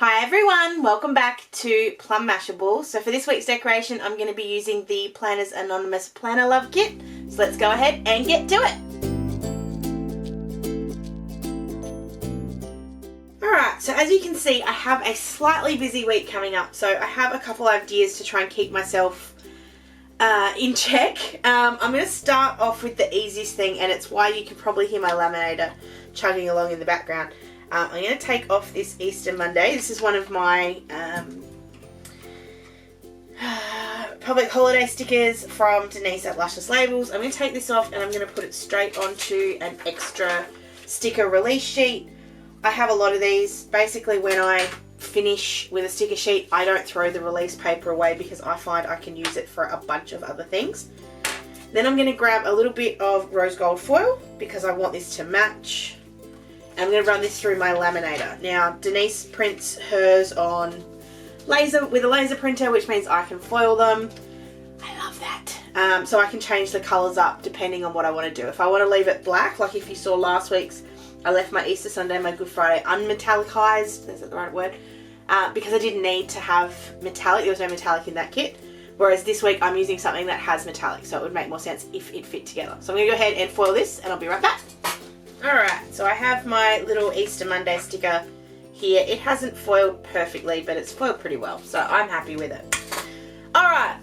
Hi everyone, welcome back to Plum Mashable. So for this week's decoration, I'm going to be using the Planner's Anonymous Plannerlove kit. So let's go ahead and get to it. Alright, so as you can see, I have a slightly busy week coming up. So I have a couple of ideas to try and keep myself in check. I'm going to start off with the easiest thing, and it's why you can probably hear my laminator chugging along in the background. I'm going to take off this Easter Monday. This is one of my public holiday stickers from Denise at Luscious Labels. I'm going to take this off and I'm going to put it straight onto an extra sticker release sheet. I have a lot of these. Basically, when I finish with a sticker sheet, I don't throw the release paper away because I find I can use it for a bunch of other things. Then I'm going to grab a little bit of rose gold foil because I want this to match. I'm going to run this through my laminator. Now, Denise prints hers on laser with a laser printer, which means I can foil them. I love that. So I can change the colours up depending on what I want to do. If I want to leave it black, like if you saw last week's, I left my Easter Sunday, my Good Friday unmetallicized, is that the right word? Because I didn't need to have metallic. There was no metallic in that kit. Whereas this week I'm using something that has metallic, so it would make more sense if it fit together. So I'm going to go ahead and foil this and I'll be right back. Alright, so I have my little Easter Monday sticker here. It hasn't foiled perfectly, but it's foiled pretty well, so I'm happy with it. Alright,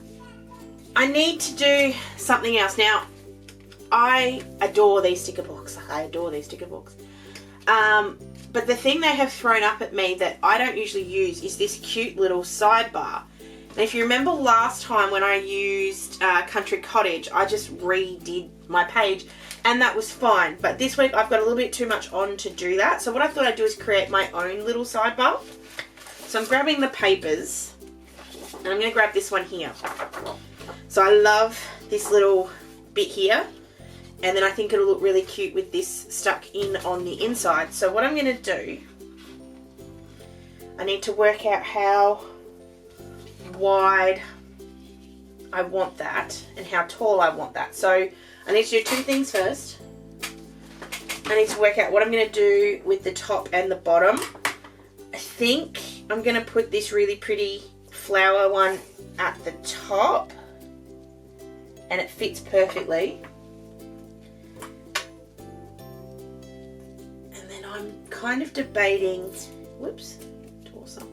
I need to do something else. Now, I adore these sticker books. I adore these sticker books. But the thing they have thrown up at me that I don't usually use is this cute little sidebar. And if you remember last time when I used Cottage, I just redid my page. And that was fine, but this week I've got a little bit too much on to do that. So what I thought I'd do is create my own little sidebar. So I'm grabbing the papers, and I'm going to grab this one here. So I love this little bit here, and then I think it'll look really cute with this stuck in on the inside. So what I'm going to do, I need to work out how wide I want that and how tall I want that. So I need to do two things first. I need to work out what I'm going to do with the top and the bottom. I think I'm going to put this really pretty flower one at the top, and it fits perfectly. And then I'm kind of debating, whoops, torso.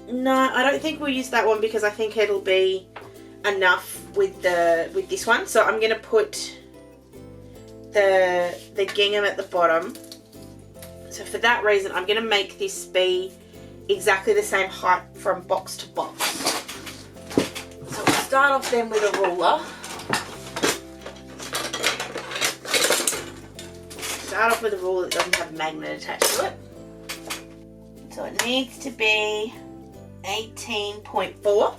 No, I don't think we'll use that one because I think it'll be enough with this one. So I'm going to put the gingham at the bottom. So for that reason, I'm going to make this be exactly the same height from box to box. So we'll start off then with a ruler. Start off with a ruler that doesn't have a magnet attached to it. So it needs to be 18.4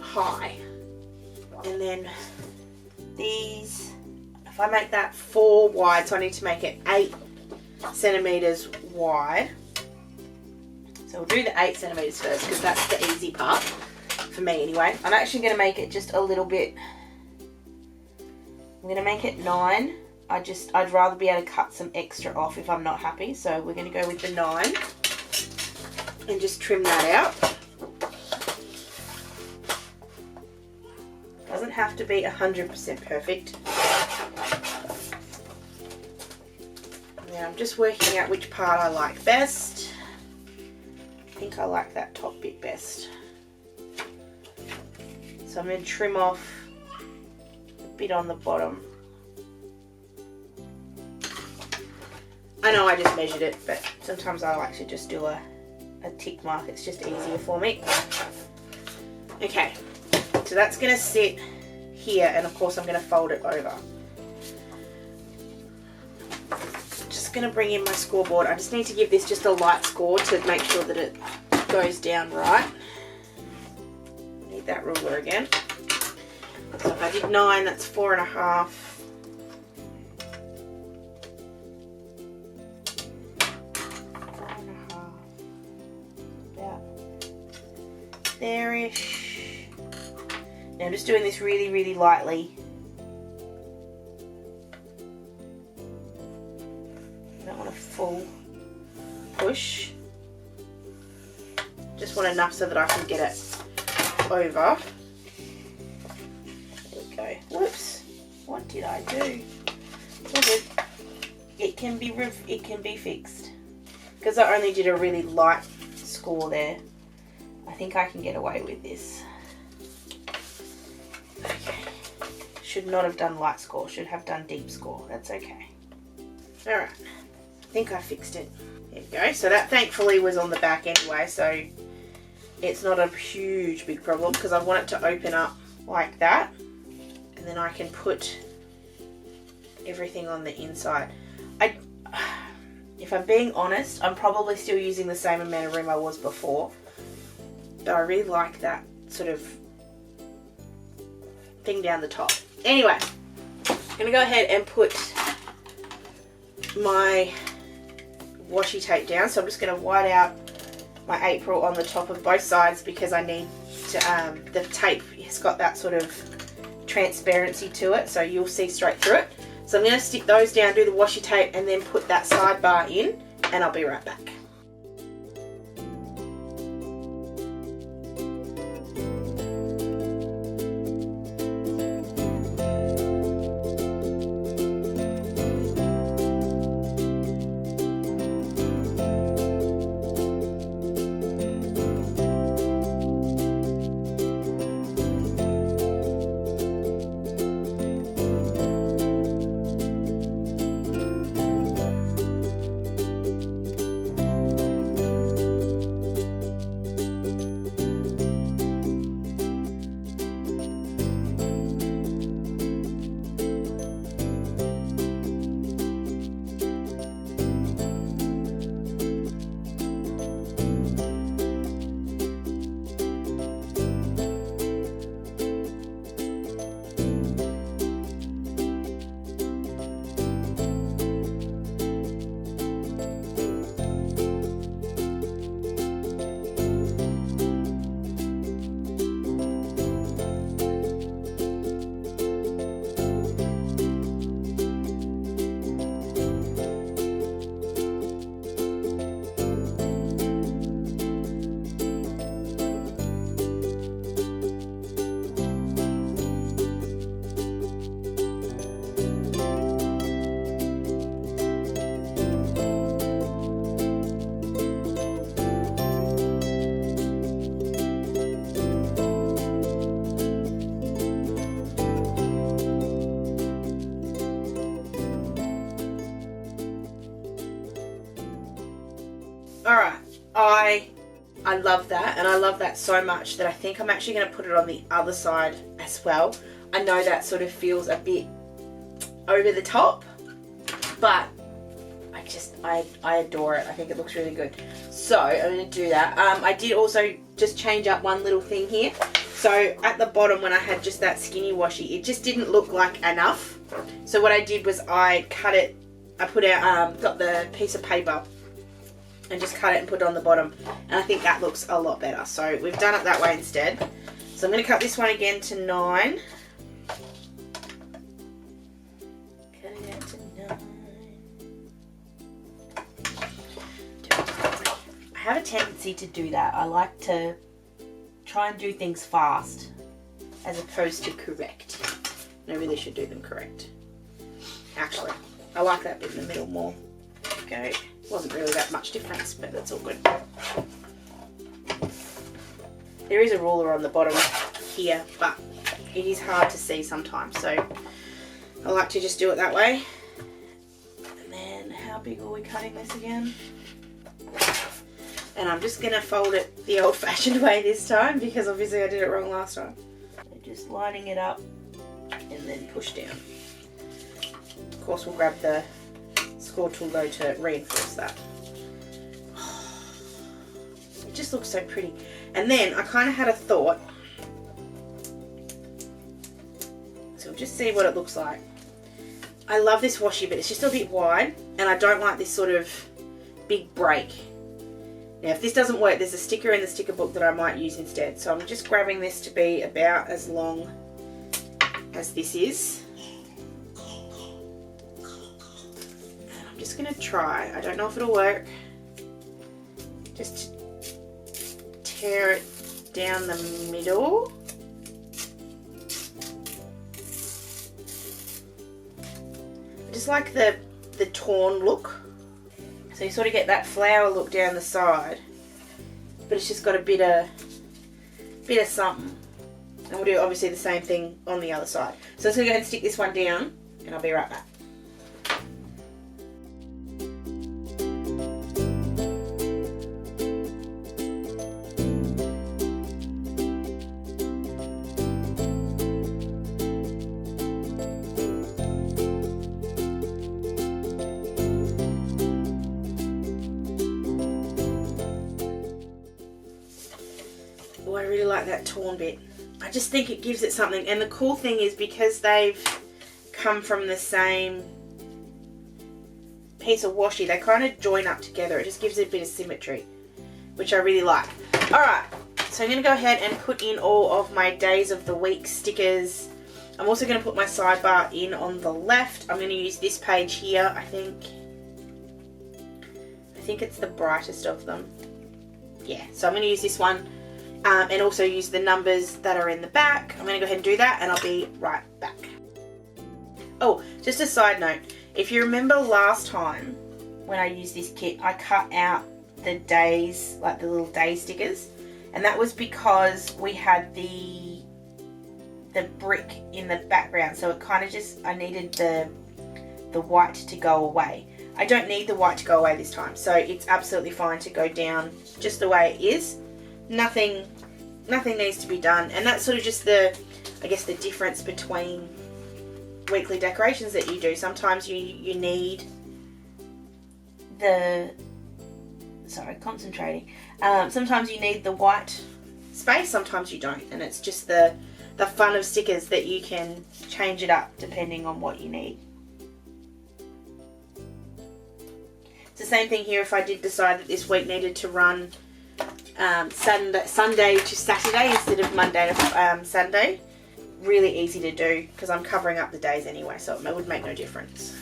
high. And then these, if I make that 4 wide, so I need to make it 8 centimeters wide. So we'll do the 8 centimeters first because that's the easy part for me anyway. I'm actually going to make it just a little bit, I'm going to make it 9. I'd rather be able to cut some extra off if I'm not happy. So we're going to go with the 9 and just trim that out. Doesn't have to be 100% perfect. Now I'm just working out which part I like best. I think I like that top bit best. So I'm going to trim off a bit on the bottom. I know I just measured it, but sometimes I like to just do a tick mark. It's just easier for me. Okay. So that's going to sit here, and of course I'm going to fold it over. Just going to bring in my scoreboard. I just need to give this just a light score to make sure that it goes down right. Need that ruler again. So if I did 9, that's 4.5. 4.5. About there-ish. Now I'm just doing this really, really lightly. I don't want to full push. Just want enough so that I can get it over. There we go. Whoops. What did I do? All good. It can be fixed. Because I only did a really light score there. I think I can get away with this. Okay. Should not have done light score. Should have done deep score. That's okay. Alright. I think I fixed it. There we go. So that thankfully was on the back anyway. So it's not a huge big problem because I want it to open up like that. And then I can put everything on the inside. If I'm being honest, I'm probably still using the same amount of room I was before. But I really like that sort of thing down the top. Anyway, I'm going to go ahead and put my washi tape down. So I'm just going to white out my April on the top of both sides because I need to, the tape has got that sort of transparency to it, so you'll see straight through it. So I'm going to stick those down, do the washi tape, and then put that sidebar in, and I'll be right back. Alright, I love that, and I love that so much that I think I'm actually going to put it on the other side as well. I know that sort of feels a bit over the top, but I adore it. I think it looks really good. So I'm going to do that. I did also just change up one little thing here. So at the bottom when I had just that skinny washi, it just didn't look like enough. So what I did was I cut it, I put out, got the piece of paper and just cut it and put it on the bottom, and I think that looks a lot better. So we've done it that way instead. So I'm going to cut this one again to 9. Cut it out to 9. I have a tendency to do that. I like to try and do things fast as opposed to correct. And I really should do them correct. Actually, I like that bit in the middle more. Okay. Wasn't really that much difference, but that's all good. There is a ruler on the bottom here, but it is hard to see sometimes, so I like to just do it that way. And then how big are we cutting this again? And I'm just going to fold it the old-fashioned way this time because obviously I did it wrong last time. So just lining it up and then push down. Of course we'll grab the score tool though to reinforce that. It just looks so pretty. And then I kind of had a thought, so we'll just see what it looks like. I love this washi, but it's just a bit wide and I don't like this sort of big break. Now if this doesn't work, there's a sticker in the sticker book that I might use instead. So I'm just grabbing this to be about as long as this is. Just going to try. I don't know if it'll work. just tear it down the middle. I just like the torn look. So you sort of get that flower look down the side, but it's just got a bit of something. And we'll do obviously the same thing on the other side. So I'm just going to go ahead and stick this one down, and I'll be right back. Oh, I really like that torn bit. I just think it gives it something, and the cool thing is because they've come from the same piece of washi, they kind of join up together. It just gives it a bit of symmetry, which I really like. Alright, so I'm going to go ahead and put in all of my days of the week stickers. I'm also going to put my sidebar in on the left. I'm going to use this page here. I think it's the brightest of them. Yeah, so I'm going to use this one. And also use the numbers that are in the back. I'm going to go ahead and do that, and I'll be right back. Oh, just a side note. If you remember last time when I used this kit, I cut out the days, like the little day stickers. And that was because we had the brick in the background. So it kind of just, I needed the white to go away. I don't need the white to go away this time. So it's absolutely fine to go down just the way it is. Nothing needs to be done, and that's sort of just I guess the difference between weekly decorations that you do. Sometimes you need sometimes you need the white space, sometimes you don't, and it's just the fun of stickers that you can change it up depending on what you need. It's the same thing here if I did decide that this week needed to run Sunday to Saturday instead of Monday to Sunday. Really easy to do because I'm covering up the days anyway, so it would make no difference.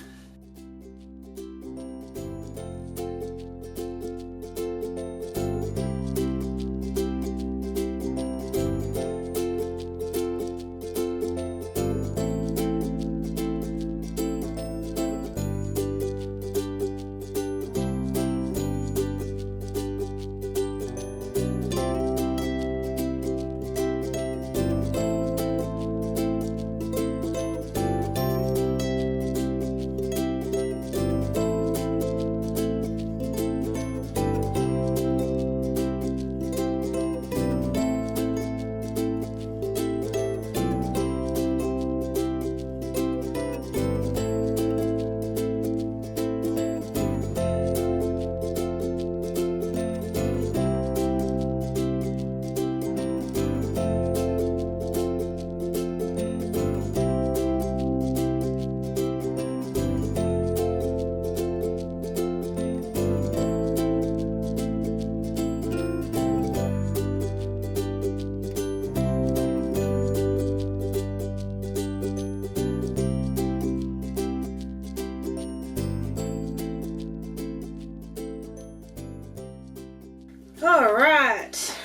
Alright,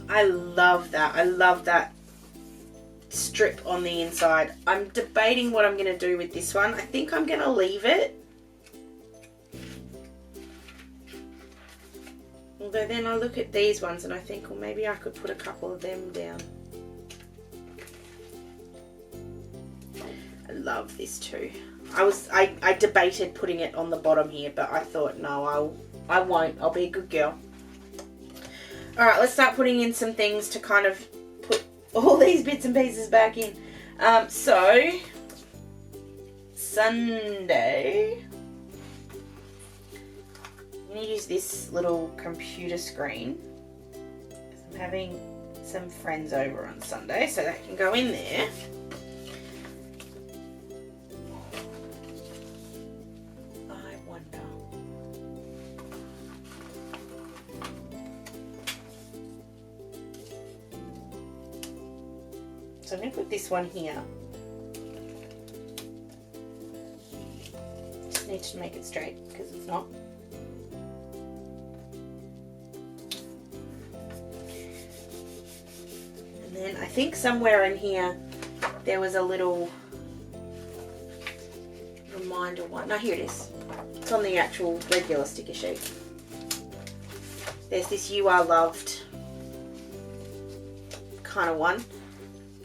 I love that. I love that strip on the inside. I'm debating what I'm going to do with this one. I think I'm going to leave it. Although then I look at these ones and I think, well, maybe I could put a couple of them down. I love this too. I debated putting it on the bottom here, but I thought, no, I won't. I'll be a good girl. Alright, let's start putting in some things to kind of put all these bits and pieces back in. So, Sunday, I'm going to use this little computer screen. I'm having some friends over on Sunday, so that can go in there. So I'm going to put this one here. Just need to make it straight because it's not. then I think somewhere in here there was a little reminder one. No, here it is. It's on the actual regular sticker sheet. There's this "You Are Loved" kind of one.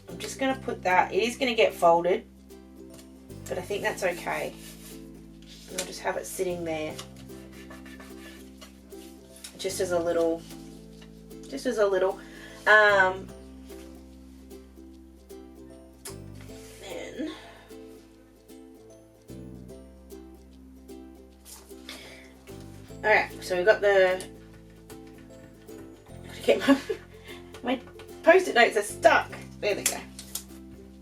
I'm just going to put that. It is going to get folded, but I think that's okay. And I'll just have it sitting there. Just as a little. Then alright, so we've got the, get my post-it notes are stuck. There they go.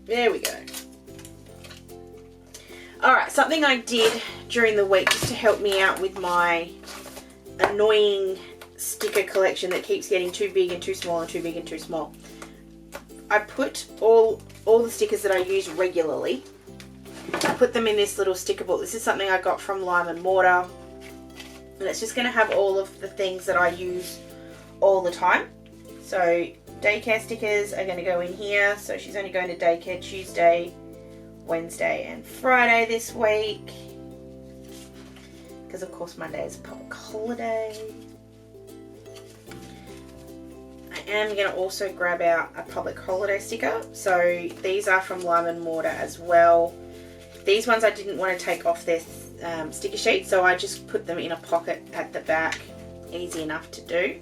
There we go. Alright, something I did during the week just to help me out with my annoying sticker collection that keeps getting too big and too small and too big and too small. I put all the stickers that I use regularly, I put them in this little sticker book. This is something I got from Lime and Mortar, and it's just going to have all of the things that I use all the time. So daycare stickers are going to go in here. So she's only going to daycare Tuesday, Wednesday and Friday this week, because of course Monday is a public holiday. I am going to also grab out a public holiday sticker. So these are from Lime and Mortar as well. These ones I didn't want to take off their sticker sheet, so I just put them in a pocket at the back. Easy enough to do.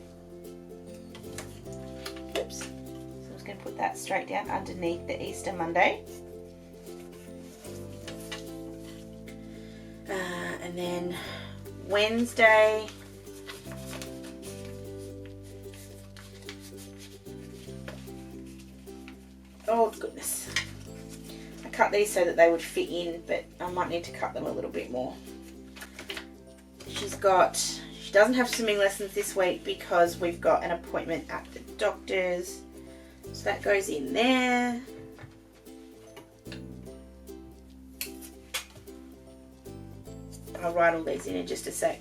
Oops. So I'm just going to put that straight down underneath the Easter Monday. And then Wednesday, oh goodness, I cut these so that they would fit in, but I might need to cut them a little bit more. She doesn't have swimming lessons this week because we've got an appointment at the doctor's, so that goes in there. I'll write all these in just a sec.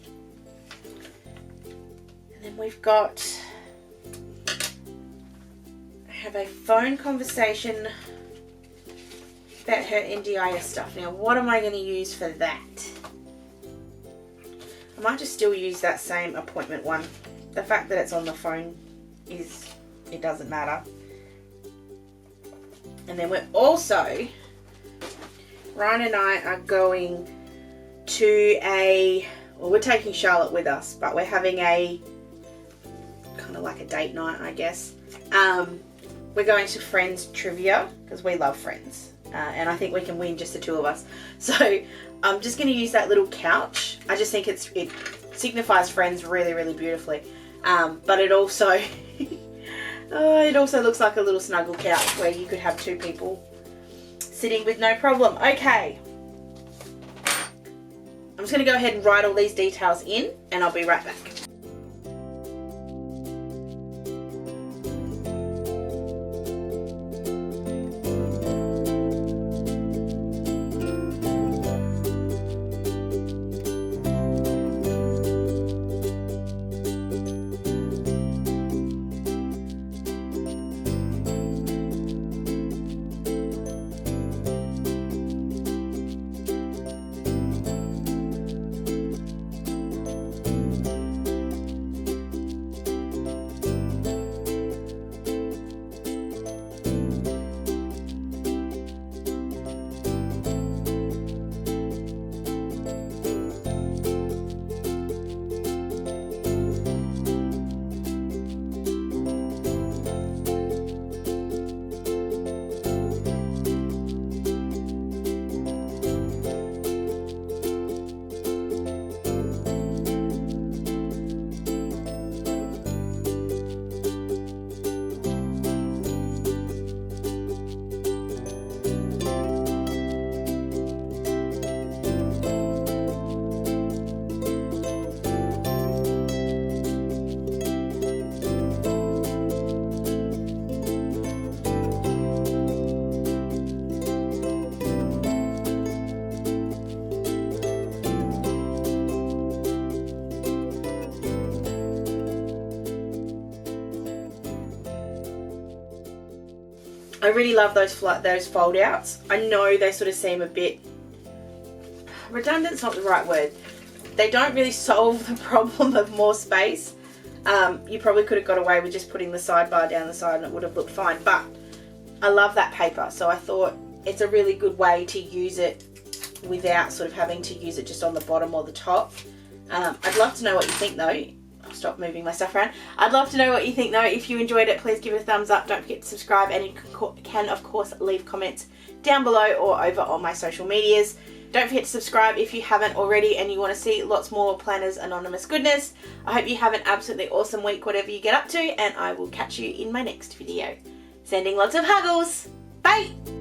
And then we've got, I have a phone conversation about her NDIS stuff. Now, what am I going to use for that? I might just still use that same appointment one. The fact that it's on the phone it doesn't matter. And then we're also, Ryan and I are going to we're taking Charlotte with us, but we're having a kind of like a date night, I guess. We're going to Friends trivia because we love Friends, and I think we can win just the two of us. So I'm just going to use that little couch. I just think it signifies Friends really, really beautifully. But it also it also looks like a little snuggle couch where you could have two people sitting with no problem. Okay. I'm just going to go ahead and write all these details in, and I'll be right back. I really love those fold outs. I know they sort of seem a bit redundant's not the right word. They don't really solve the problem of more space. You probably could have got away with just putting the sidebar down the side and it would have looked fine, but I love that paper, so I thought it's a really good way to use it without sort of having to use it just on the bottom or the top. I'd love to know what you think though. I'll stop moving my stuff around. I'd love to know what you think though. If you enjoyed it, please give it a thumbs up. Don't forget to subscribe, and you can of course leave comments down below or over on my social medias. Don't forget to subscribe if you haven't already and you want to see lots more Planners Anonymous goodness. I hope you have an absolutely awesome week, whatever you get up to, and I will catch you in my next video. Sending lots of huggles. Bye!